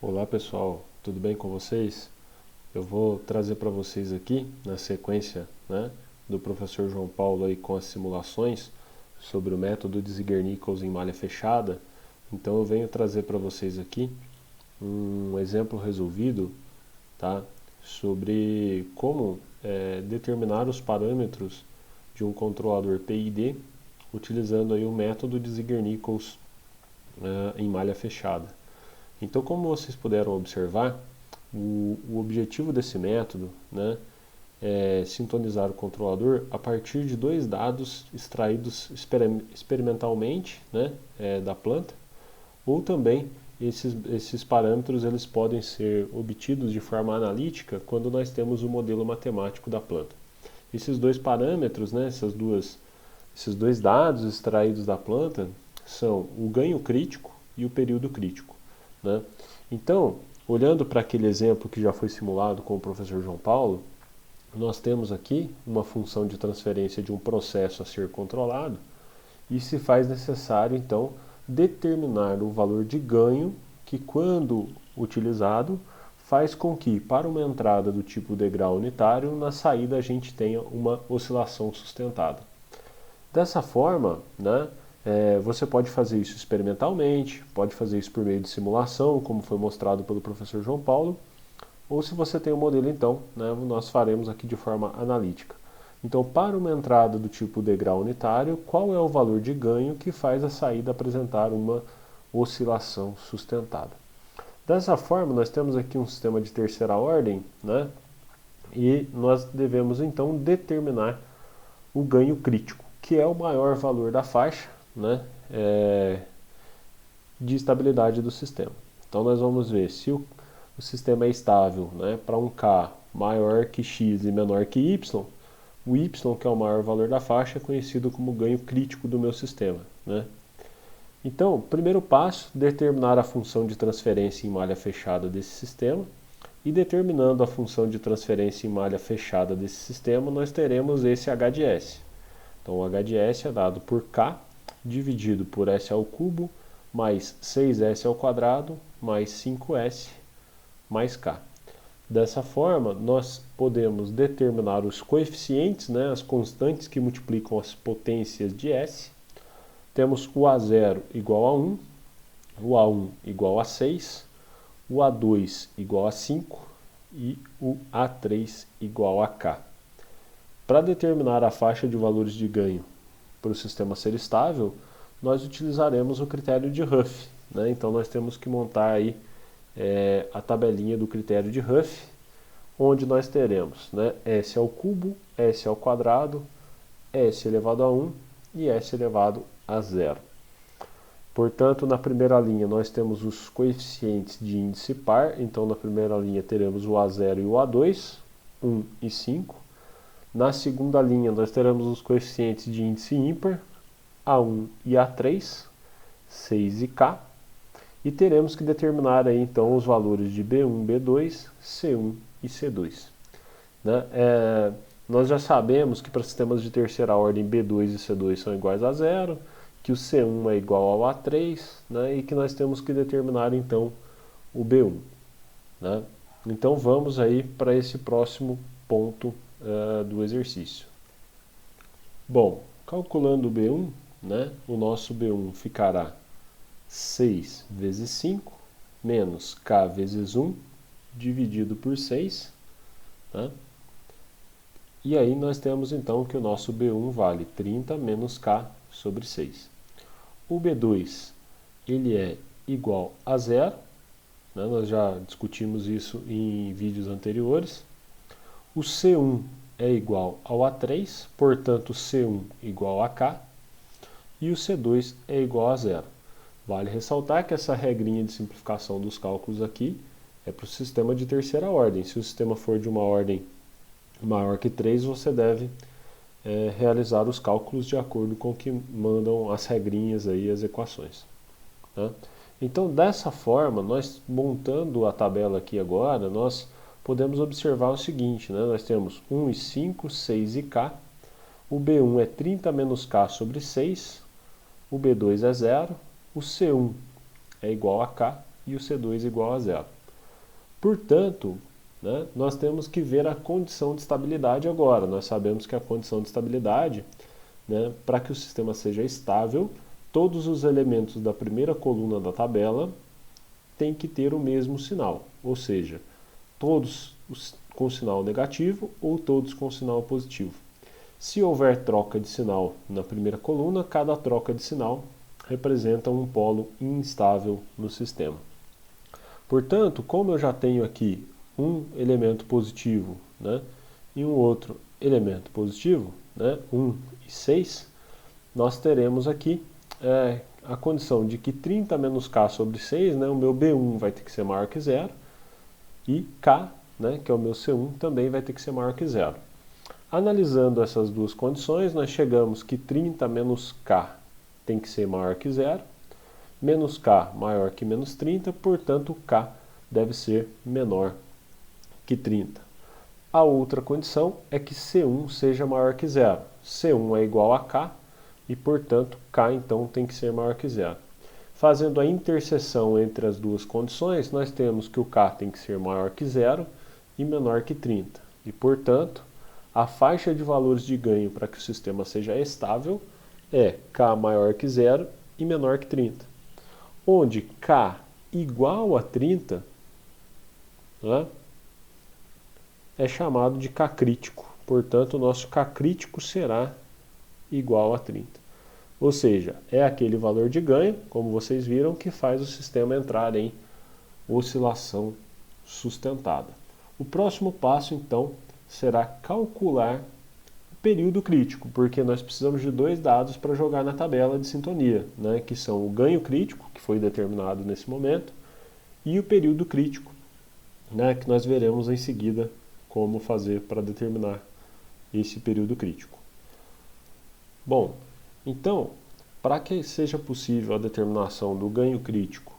Olá pessoal, tudo bem com vocês? Eu vou trazer para vocês aqui, na sequência, do professor João Paulo aí com as simulações sobre o método de Ziegler-Nichols em malha fechada. Então eu venho trazer para vocês aqui um exemplo resolvido, tá? Sobre como determinar os parâmetros de um controlador PID utilizando aí o método de Ziegler-Nichols em malha fechada. Então, como vocês puderam observar, o objetivo desse método, é sintonizar o controlador a partir de dois dados extraídos experimentalmente, da planta, ou também esses parâmetros eles podem ser obtidos de forma analítica quando nós temos o modelo matemático da planta. Esses dois parâmetros, esses dois dados extraídos da planta são o ganho crítico e o período crítico. Então, olhando para aquele exemplo que já foi simulado com o professor João Paulo, nós temos aqui uma função de transferência de um processo a ser controlado e se faz necessário, então, determinar o valor de ganho que, quando utilizado, faz com que, para uma entrada do tipo degrau unitário, na saída a gente tenha uma oscilação sustentada. Dessa forma, você pode fazer isso experimentalmente, pode fazer isso por meio de simulação, como foi mostrado pelo professor João Paulo, ou se você tem um modelo, então, nós faremos aqui de forma analítica. Então, para uma entrada do tipo degrau unitário, qual é o valor de ganho que faz a saída apresentar uma oscilação sustentada? Dessa forma, nós temos aqui um sistema de terceira ordem, e nós devemos, então, determinar o ganho crítico, que é o maior valor da faixa, de estabilidade do sistema. Então nós vamos ver se o sistema é estável, para um K maior que X e menor que Y, o Y, que é o maior valor da faixa, é conhecido como ganho crítico do meu sistema. Então, primeiro passo, determinar a função de transferência em malha fechada desse sistema, e determinando a função de transferência em malha fechada desse sistema, nós teremos esse H de S. Então o H de S é dado por K dividido por S ao cubo mais 6S ao quadrado mais 5S mais K. Dessa forma, nós podemos determinar os coeficientes, as constantes que multiplicam as potências de S. Temos o A0 igual a 1, o A1 igual a 6, o A2 igual a 5 e o A3 igual a K. Para determinar a faixa de valores de ganho para o sistema ser estável, nós utilizaremos o critério de Huff. Então nós temos que montar aí a tabelinha do critério de Huff, onde nós teremos S ao cubo, S ao quadrado, S elevado a 1 e S elevado a 0. Portanto, na primeira linha nós temos os coeficientes de índice par, então na primeira linha teremos o A0 e o A2, 1 e 5. Na segunda linha nós teremos os coeficientes de índice ímpar, A1 e A3, 6 e K. E teremos que determinar aí, então, os valores de B1, B2, C1 e C2. Nós já sabemos que para sistemas de terceira ordem B2 e C2 são iguais a 0, que o C1 é igual ao A3, e que nós temos que determinar então o B1. Então vamos aí para esse próximo ponto do exercício. Bom, calculando o B1, o nosso B1 ficará 6 vezes 5 menos K vezes 1 dividido por 6. E aí nós temos então que o nosso B1 vale 30 menos K sobre 6. O B2 ele é igual a 0, nós já discutimos isso em vídeos anteriores. O C1 é igual ao A3, portanto C1 igual a K, e o C2 é igual a 0. Vale ressaltar que essa regrinha de simplificação dos cálculos aqui é para o sistema de terceira ordem. Se o sistema for de uma ordem maior que 3, você deve realizar os cálculos de acordo com o que mandam as regrinhas aí, as equações. Então, dessa forma, nós montando a tabela aqui agora, nós podemos observar o seguinte, nós temos 1 e 5, 6 e K, o B1 é 30 menos K sobre 6, o B2 é 0, o C1 é igual a K e o C2 igual a zero. Portanto, né, nós temos que ver a condição de estabilidade agora. Nós sabemos que a condição de estabilidade, né, para que o sistema seja estável, todos os elementos da primeira coluna da tabela têm que ter o mesmo sinal, ou seja, todos com sinal negativo ou todos com sinal positivo. Se houver troca de sinal na primeira coluna, cada troca de sinal representa um polo instável no sistema. Portanto, como eu já tenho aqui um elemento positivo, né, e um outro elemento positivo, né, 1 e 6, nós teremos aqui a condição de que 30 menos K sobre 6, né, o meu B1 vai ter que ser maior que zero, e K, né, que é o meu C1, também vai ter que ser maior que zero. Analisando essas duas condições, nós chegamos que 30 menos K tem que ser maior que zero, menos K maior que menos 30, portanto K deve ser menor que 30. A outra condição é que C1 seja maior que zero. C1 é igual a K e, portanto, K então tem que ser maior que zero. Fazendo a interseção entre as duas condições, nós temos que o K tem que ser maior que zero e menor que 30. E, portanto, a faixa de valores de ganho para que o sistema seja estável é K maior que zero e menor que 30. Onde K igual a 30, né, é chamado de K crítico. Portanto, o nosso K crítico será igual a 30. Ou seja, é aquele valor de ganho, como vocês viram, que faz o sistema entrar em oscilação sustentada. O próximo passo, então, será calcular o período crítico, porque nós precisamos de dois dados para jogar na tabela de sintonia, né, que são o ganho crítico, que foi determinado nesse momento, e o período crítico, né, que nós veremos em seguida como fazer para determinar esse período crítico. Bom, então, para que seja possível a determinação do ganho crítico,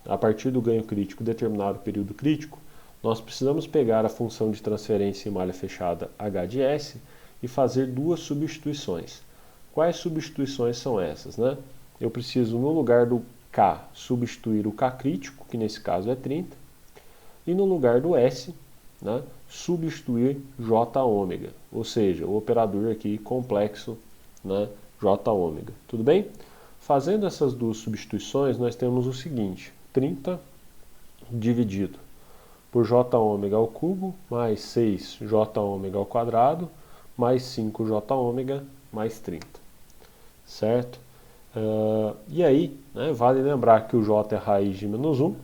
a partir do ganho crítico determinar o período crítico, nós precisamos pegar a função de transferência em malha fechada H de S e fazer duas substituições. Quais substituições são essas, né? Eu preciso, no lugar do K, substituir o K crítico, que nesse caso é 30, e no lugar do S, né, substituir J ômega, ou seja, o operador aqui complexo, né, J ômega. Tudo bem? Fazendo essas duas substituições, nós temos o seguinte: 30 dividido por J ômega ao cubo, mais 6J ômega ao quadrado, mais 5J ômega, mais 30. Certo? E aí, né, vale lembrar que o J é raiz de menos 1,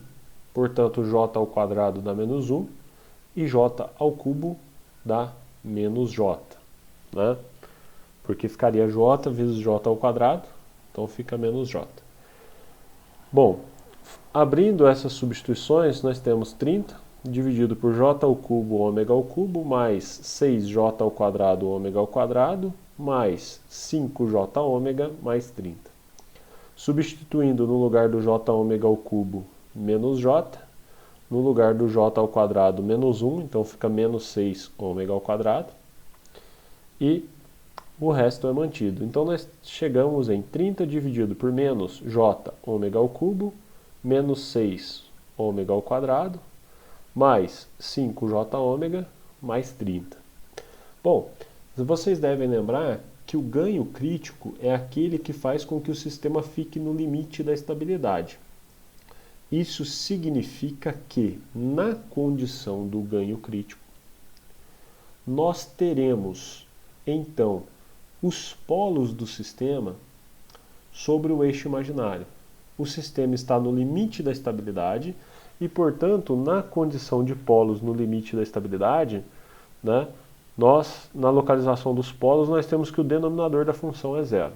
portanto, J ao quadrado dá menos 1, e J ao cubo dá menos J, né? Porque ficaria J vezes J ao quadrado, então fica menos J. Bom, abrindo essas substituições, nós temos 30 dividido por J ao cubo ômega ao cubo, mais 6J ao quadrado ômega ao quadrado, mais 5J ômega, mais 30. Substituindo no lugar do J ômega ao cubo menos J, no lugar do J ao quadrado menos 1, então fica menos 6 ômega ao quadrado, e o resto é mantido. Então nós chegamos em 30 dividido por menos J ômega ao cubo, menos 6 ômega ao quadrado, mais 5J ômega, mais 30. Bom, vocês devem lembrar que o ganho crítico é aquele que faz com que o sistema fique no limite da estabilidade. Isso significa que, na condição do ganho crítico, nós teremos, então, os polos do sistema sobre o eixo imaginário. O sistema está no limite da estabilidade e, portanto, na condição de polos no limite da estabilidade, né, na localização dos polos, nós temos que o denominador da função é zero.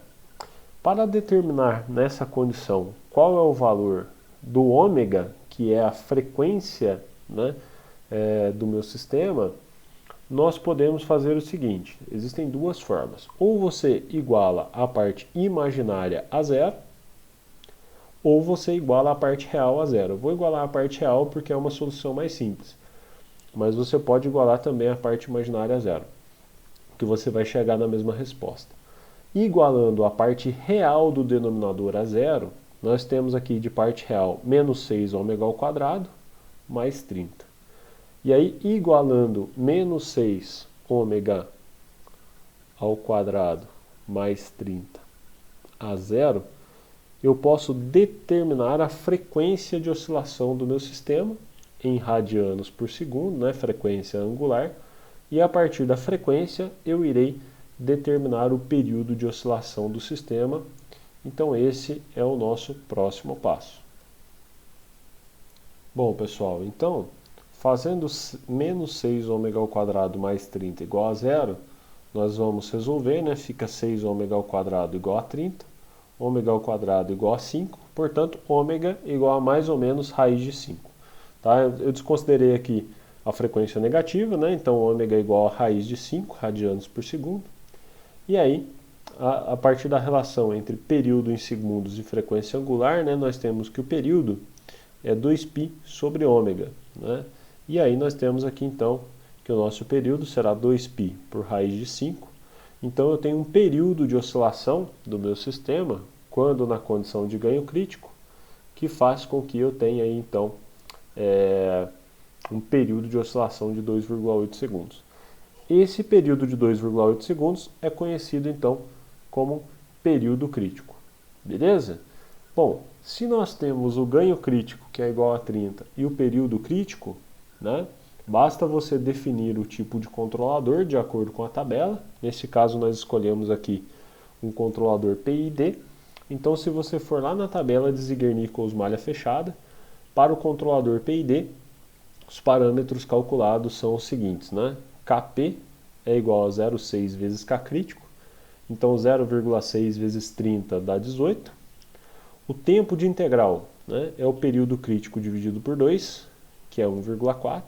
Para determinar nessa condição qual é o valor do ômega, que é a frequência, né, do meu sistema, nós podemos fazer o seguinte: existem duas formas. Ou você iguala a parte imaginária a zero, ou você iguala a parte real a zero. Eu vou igualar a parte real porque é uma solução mais simples. Mas você pode igualar também a parte imaginária a zero, que você vai chegar na mesma resposta. Igualando a parte real do denominador a zero, nós temos aqui de parte real menos 6 ômega ao quadrado mais 30. E aí, igualando menos 6 ômega ao quadrado mais 30 a zero, eu posso determinar a frequência de oscilação do meu sistema em radianos por segundo, né, frequência angular, e a partir da frequência eu irei determinar o período de oscilação do sistema. Então esse é o nosso próximo passo. Bom, pessoal, então, fazendo menos 6 ômega ao quadrado mais 30 igual a zero, nós vamos resolver, né? Fica 6 ômega ao quadrado igual a 30, ômega ao quadrado igual a 5, portanto, ômega igual a mais ou menos raiz de 5. Tá? Eu desconsiderei aqui a frequência negativa, né? Então ômega é igual a raiz de 5 radianos por segundo. E aí, a partir da relação entre período em segundos e frequência angular, né, nós temos que o período é 2π sobre ômega. Né? E aí nós temos aqui então que o nosso período será 2π por raiz de 5. Então eu tenho um período de oscilação do meu sistema, quando na condição de ganho crítico, que faz com que eu tenha aí então um período de oscilação de 2,8 segundos. Esse período de 2,8 segundos é conhecido então como período crítico. Beleza? Bom, se nós temos o ganho crítico, que é igual a 30, e o período crítico, né, basta você definir o tipo de controlador de acordo com a tabela. Nesse caso nós escolhemos aqui um controlador PID. Então se você for lá na tabela de Ziegler-Nichols malha fechada, para o controlador PID, os parâmetros calculados são os seguintes, né? Kp é igual a 0,6 vezes K crítico, então 0,6 vezes 30 dá 18. O tempo de integral, né, é o período crítico dividido por 2, que é 1,4.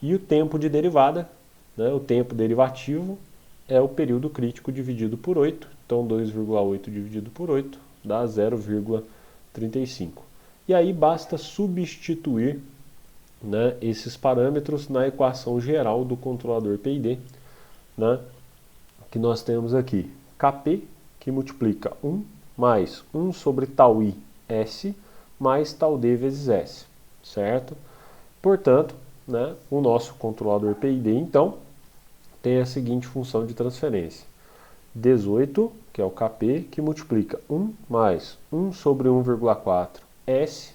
E o tempo de derivada, né, o tempo derivativo, é o período crítico dividido por 8. Então 2,8 dividido por 8 dá 0,35. E aí basta substituir, né, esses parâmetros na equação geral do controlador PID, né, que nós temos aqui Kp, que multiplica 1 mais 1 sobre tau i S mais tau d vezes S, certo? Portanto, né, o nosso controlador PID, então, tem a seguinte função de transferência. 18, que é o Kp, que multiplica 1 mais 1 sobre 1,4 S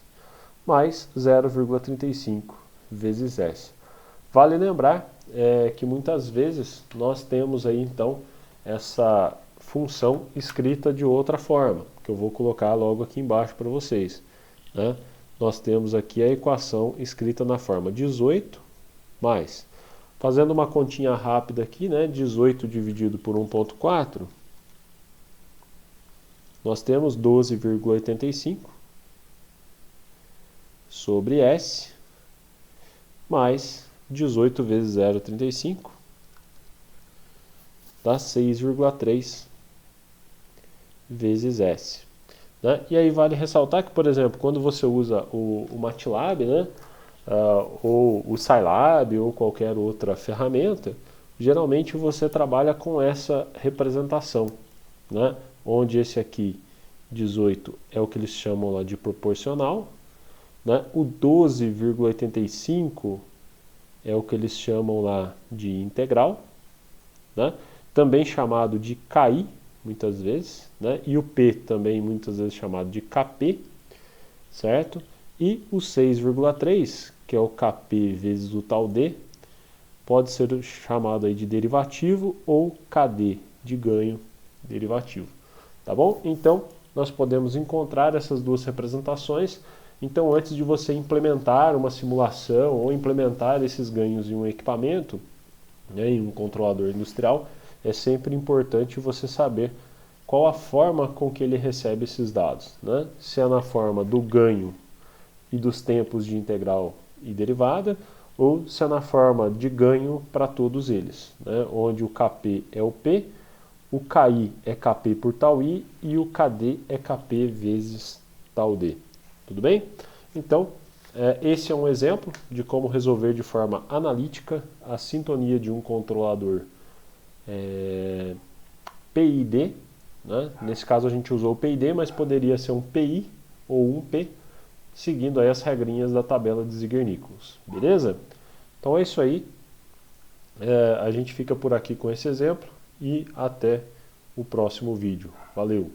mais 0,35 vezes S. Vale lembrar que muitas vezes nós temos aí, então, essa função escrita de outra forma, que eu vou colocar logo aqui embaixo para vocês. Né? Nós temos aqui a equação escrita na forma 18 mais, fazendo uma continha rápida aqui, né? 18 dividido por 1,4, nós temos 12,85 sobre S mais 18 vezes 0,35 dá 6,3 vezes S. Né? E aí vale ressaltar que, por exemplo, quando você usa o MATLAB, né, ou o Scilab, ou qualquer outra ferramenta, geralmente você trabalha com essa representação, né, onde esse aqui, 18, é o que eles chamam lá de proporcional, né, o 12,85 é o que eles chamam lá de integral, né, também chamado de KI, muitas vezes, né? E o P também muitas vezes chamado de Kp, certo? E o 6,3, que é o Kp vezes o tau d, pode ser chamado aí de derivativo ou Kd, de ganho derivativo. Tá bom? Então, nós podemos encontrar essas duas representações. Então, antes de você implementar uma simulação ou implementar esses ganhos em um equipamento, né, em um controlador industrial, é sempre importante você saber qual a forma com que ele recebe esses dados, né? Se é na forma do ganho e dos tempos de integral e derivada, ou se é na forma de ganho para todos eles, né? Onde o Kp é o P, o Ki é Kp por tau i e o Kd é Kp vezes tau d. Tudo bem? Então, esse é um exemplo de como resolver de forma analítica a sintonia de um controlador PID, né? Nesse caso a gente usou o PID, mas poderia ser um PI, ou 1P, seguindo aí as regrinhas da tabela de Ziegler-Nichols. Beleza? Então é isso aí. A gente fica por aqui com esse exemplo e até o próximo vídeo. Valeu!